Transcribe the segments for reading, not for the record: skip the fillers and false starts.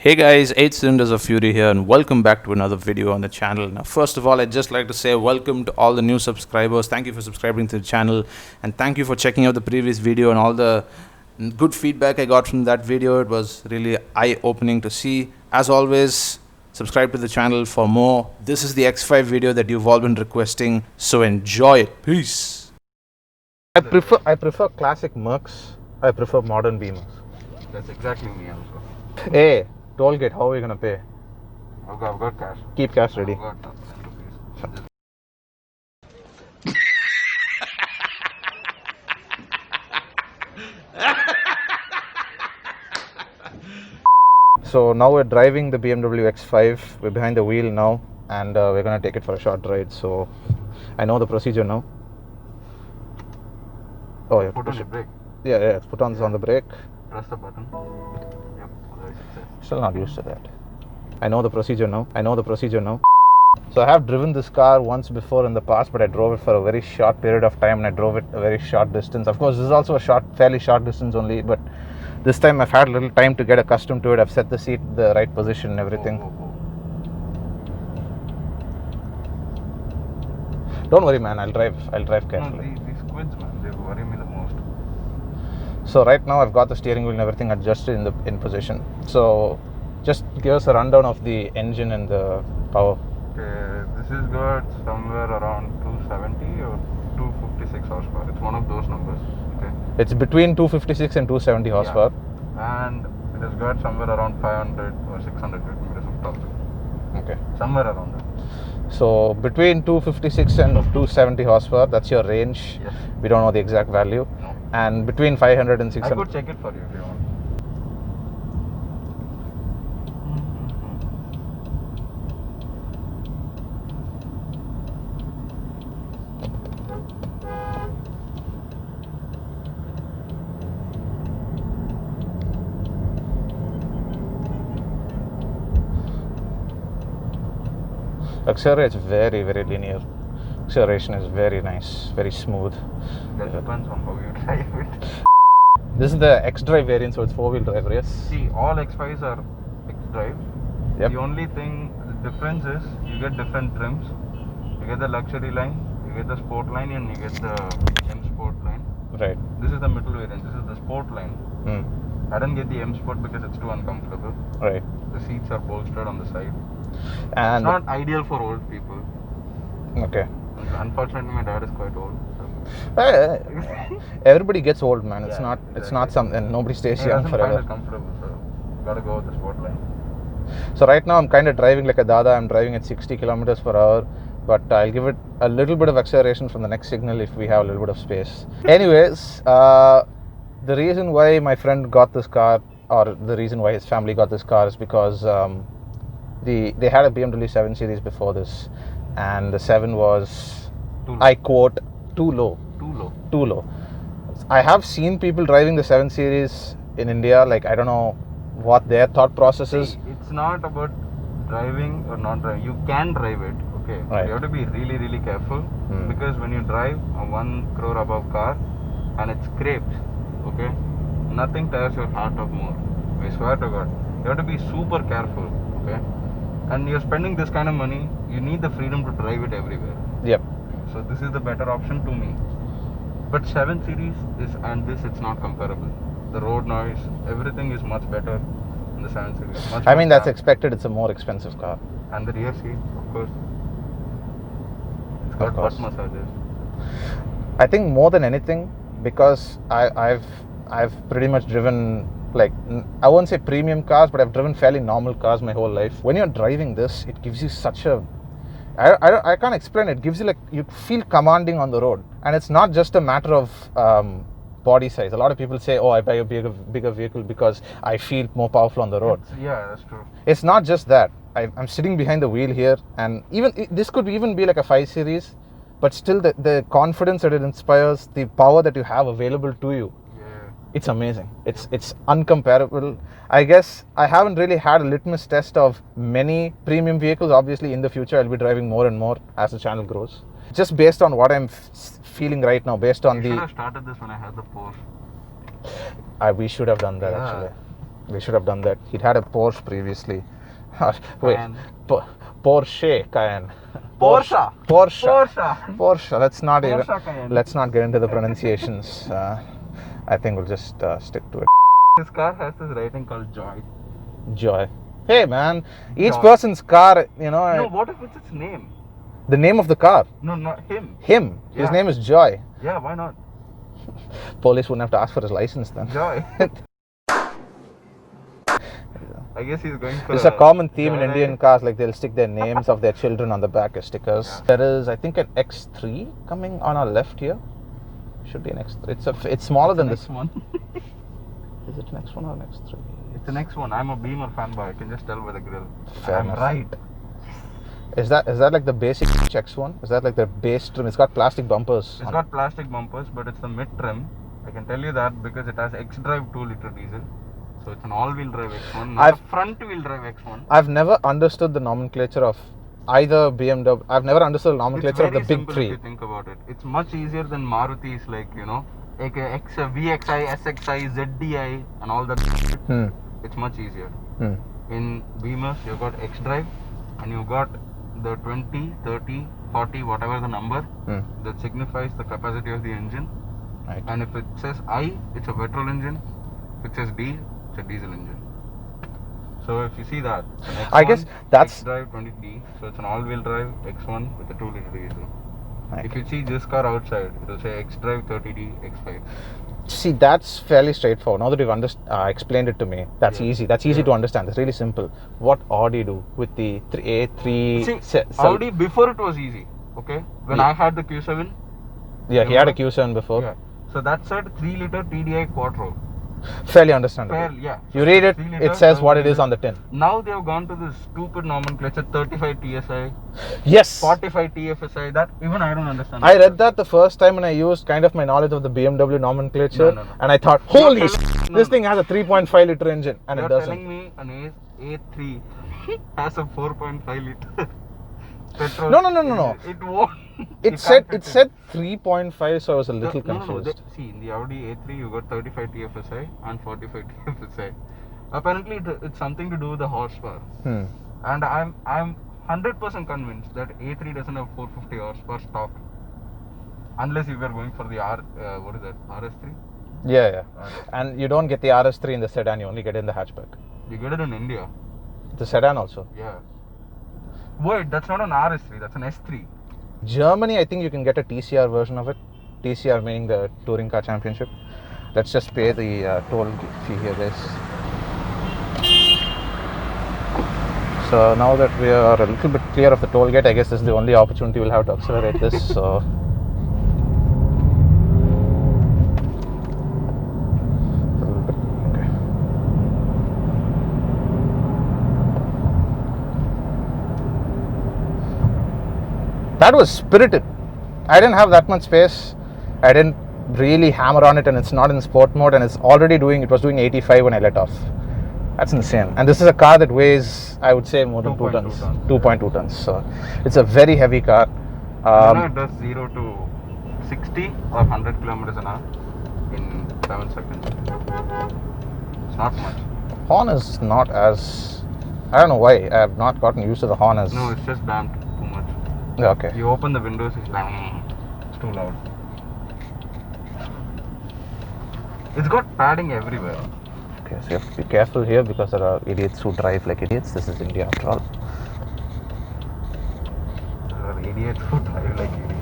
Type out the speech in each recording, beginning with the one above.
Hey guys, 8 Cylinders of Fury here and welcome back to another video on the channel. Now first of all, I'd just like to say welcome to all the new subscribers. Thank you for subscribing to the channel and thank you for checking out the previous video and all the good feedback I got from that video. It was really eye-opening to see. As always, subscribe to the channel for more. This is the X5 video that you've all been requesting, so enjoy it. Peace. I prefer classic Mercs. I prefer modern Beamers. That's exactly me also. Hey, toll gate, how are you gonna pay? I've got cash. Keep cash ready. I've got 10 rupees. So now we're driving the BMW X5. We're behind the wheel now and we're gonna take it for a short ride. So I know the procedure now. Oh, yeah. Put on the brake. Yeah. Put on the brake. Press the button. Yep. Still not used to that. I know the procedure now. So I have driven this car once before in the past, but I drove it for a very short period of time and I drove it a very short distance. Of course, this is also a fairly short distance only, but this time I've had a little time to get accustomed to it. I've set the seat the right position and everything. Don't worry, man. I'll drive carefully. No, these squids, man, they worry me the most. So right now I've got the steering wheel and everything adjusted in position. So just give us a rundown of the engine and the power. Okay, this is got somewhere around 270 or 256 horsepower. It's one of those numbers. Okay. It's between 256 and 270 horsepower. Yeah. And it has got somewhere around 500 or 600 meters of torque. Okay. Somewhere around that. So between 256 and 270 horsepower, that's your range. Yes. We don't know the exact value. No. And between 500 and 600. I could check it for you if you want. Acceleration is very, very linear. Acceleration is very nice, very smooth. That depends on how you drive it. This is the xDrive variant, so it's 4-wheel drive, yes? See, all X5s are xDrive. Yep. The only thing, the difference is you get different trims. You get the luxury line, you get the sport line, and you get the M Sport line. Right. This is the middle variant. This is the sport line. I didn't get the M Sport because it's too uncomfortable. Right. The seats are bolstered on the side. And it's not ideal for old people. okay. Unfortunately, my dad is quite old. Everybody gets old, man. It's Yeah, not. exactly. It's not something. Nobody stays He young doesn't forever. find it comfortable, so gotta go with the sport line. So right now I'm kind of driving like a dada. I'm driving at 60 kilometers per hour, but I'll give it a little bit of acceleration from the next signal if we have a little bit of space. Anyways, the reason why my friend got this car, or the reason why his family got this car, is because they had a BMW 7 Series before this, and the 7 was, I quote, too low. Too low. I have seen people driving the 7 Series in India. Like, I don't know what their thought process is. See, it's not about driving or not driving. You can drive it, okay. Right. You have to be really, really careful because when you drive a 1 crore above car and it scrapes, okay, nothing tears your heart up more. I swear to God. You have to be super careful, okay. And you're spending this kind of money, you need the freedom to drive it everywhere. Yep. So this is the better option to me. But 7 Series is, and this, it's not comparable. The road noise, everything is much better in the 7 Series. I mean, that's expected. It's a more expensive car. And the rear seat, of course. It's got butt massages. I think more than anything, because I've pretty much driven, like, I won't say premium cars, but I've driven fairly normal cars my whole life. When you're driving this, it gives you such a, I can't explain it. It gives you, like, you feel commanding on the road. And it's not just a matter of body size. A lot of people say, oh, I buy a bigger vehicle because I feel more powerful on the road. Yeah, that's true. It's not just that. I'm sitting behind the wheel here, and this could even be like a 5 Series, but still the confidence that it inspires, the power that you have available to you, it's amazing. It's uncomparable. I guess I haven't really had a litmus test of many premium vehicles. Obviously, in the future, I'll be driving more and more as the channel grows. Just based on what I'm feeling right now, based on You should have started this when I had the Porsche. We should have done that, actually. We should have done that. He'd had a Porsche previously. Wait, Cayenne. Porsche Cayenne. Porsche. Porsche. Let's not Porsche Cayenne. even. Let's not get into the pronunciations. I think we'll just stick to it. This car has this rating called Joy. Joy. Hey man, each Joy. person's car, No, what if it's its name? the name of the car. No, not him. Him. His Yeah. name is Joy. Yeah, why not? Police wouldn't have to ask for his license then. Joy. I guess he's going for. It's a common theme in Joyride. Indian cars, like they'll stick their names of their children on the back as stickers. Yeah. There is, I think, an X3 coming on our left here. Should be an X3. It's smaller than Next this. one. Is it next one or next 3? It's the next one. I'm a Beamer fanboy. I can just tell by the grill. Fair I'm enough. right. Is that like the basic X1? Is that like the base trim? It's got plastic bumpers. It's got plastic bumpers, but it's the mid trim. I can tell you that because it has xDrive 2-liter diesel. So it's an all-wheel drive X1, not a front-wheel drive X1. I've never understood the nomenclature of either BMW. I've never understood the nomenclature of the big simple three. If you think about it, it's much easier than Maruti's, like VXI, SXI, ZDI, and all that. It's much easier. In Beamers, you've got xDrive, and you've got the 20, 30, 40, whatever the number that signifies the capacity of the engine. Right. And if it says I, it's a petrol engine. If it says D, it's a diesel engine. So if you see that, I guess that's xDrive30d, so it's an all-wheel drive X1 with a 2-liter diesel. Right. If you see this car outside, it will say xDrive30d X5. See, that's fairly straightforward. Now that you've explained it to me, that's easy. That's easy to understand. It's really simple. What Audi do with the A3? See, Audi before it was easy. Okay, when I had the Q7. Yeah, he had a Q7 before. Yeah. So that said 3-liter TDI Quattro. Fairly understandable. Yeah. You read it, 3 it litre, says what it 30 is on the tin. Now they have gone to this stupid nomenclature 35 TSI, Yes. 45 TFSI. That even I don't understand. I read that the first time when I used kind of my knowledge of the BMW nomenclature, No. and I thought, holy You're shit, telling- this thing has a 3.5 liter engine, and You're it doesn't. telling me an A3 has a 4.5 liter petrol? No. It won't. It said 3.5, so I was a little confused. See, in the Audi A3 you got 35 TFSI and 45 TFSI. Apparently it's something to do with the horsepower. And I'm 100% convinced that A3 doesn't have 450 horsepower stock, unless you were going for the RS3. Yeah. And you don't get the RS3 in the sedan, you only get it in the hatchback. You get it in India. The sedan also. Yeah. Wait, that's not an RS3, that's an S3. Germany, I think you can get a TCR version of it. TCR meaning the Touring Car Championship. Let's just pay the toll fee here, guys. So now that we are a little bit clear of the toll gate, I guess this is the only opportunity we'll have to accelerate this. So okay. That was spirited. I didn't have that much space. I didn't really hammer on it, and it's not in sport mode, and it was doing 85 when I let off. That's insane. And this is a car that weighs, I would say, more than 2 tons. 2.2 tons. So it's a very heavy car. It does 0 to 60 or 100 kilometers an hour in 7 seconds. It's not much. Horn is not as, I don't know why, I have not gotten used to the horn as. No, it's just damped too much. Yeah, okay. You open the windows, it's too loud. It's got padding everywhere. Okay, so you have to be careful here because there are idiots who drive like idiots. This is India after all. There are idiots who drive like idiots.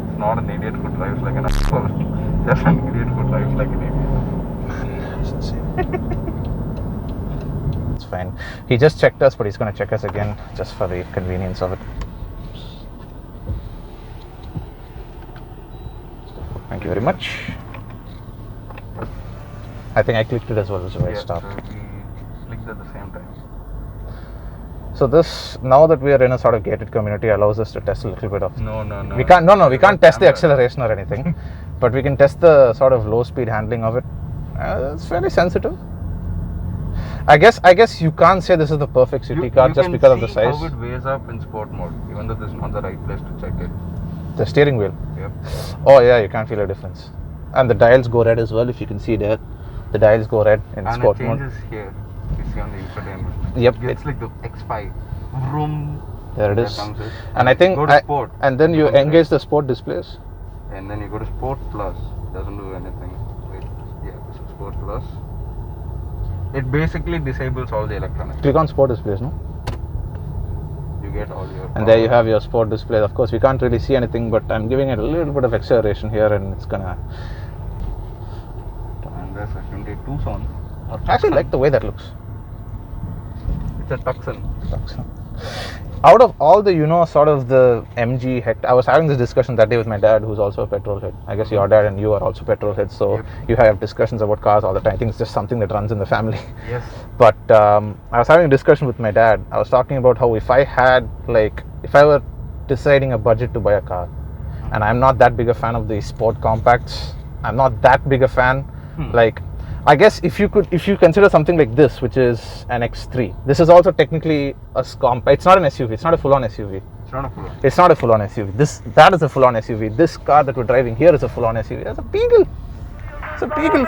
It's not an idiot who drives like an asshole. There's an idiot who drives like an idiot. It's insane. It's fine. He just checked us, but he's going to check us again just for the convenience of it. Thank you very much. I think I clicked it as well, so I stopped. So we clicked at the same time. So this, now that we are in a sort of gated community, allows us to test a little bit of. No. We can't test the acceleration or anything, but we can test the sort of low speed handling of it. It's fairly sensitive. I guess you can't say this is the perfect city car just because of the size. How it weighs up in sport mode, even though this is not the right place to check it. The steering wheel. Yep. Oh yeah, you can't feel a difference. And the dials go red as well, if you can see there. The dials go red in and sport it mode. changes here. You see on the infotainment. Yep. It's like the X5. Vroom. There it That is. comes it. And I think, go to sport. and then you Comes red. engage the sport displays. And then you go to Sport Plus. Doesn't do anything. Wait, yeah, this is Sport Plus. It basically disables all the electronics. Click on sport displays, no? You get all your. And there you have your sport display. Of course, we can't really see anything, but I'm giving it a little bit of acceleration here, and it's gonna. And there's a Hyundai Tucson. I actually like the way that looks. It's a Tucson. Out of all the, sort of the MG head, I was having this discussion that day with my dad, who's also a petrol head. I guess your dad and you are also petrol heads, so Yep. you have discussions about cars all the time. I think it's just something that runs in the family. Yes. But I was having a discussion with my dad. I was talking about how if I were deciding a budget to buy a car, and I'm not that big a fan of the sport compacts, I'm not that big a fan. Like, I guess if you consider something like this, which is an X3, this is also technically a compact. It's not an SUV. It's not a full-on SUV. It's not a full. It's not a full-on SUV. That is a full-on SUV. This car that we're driving here is a full-on SUV. It's a Beagle. It's a Beagle.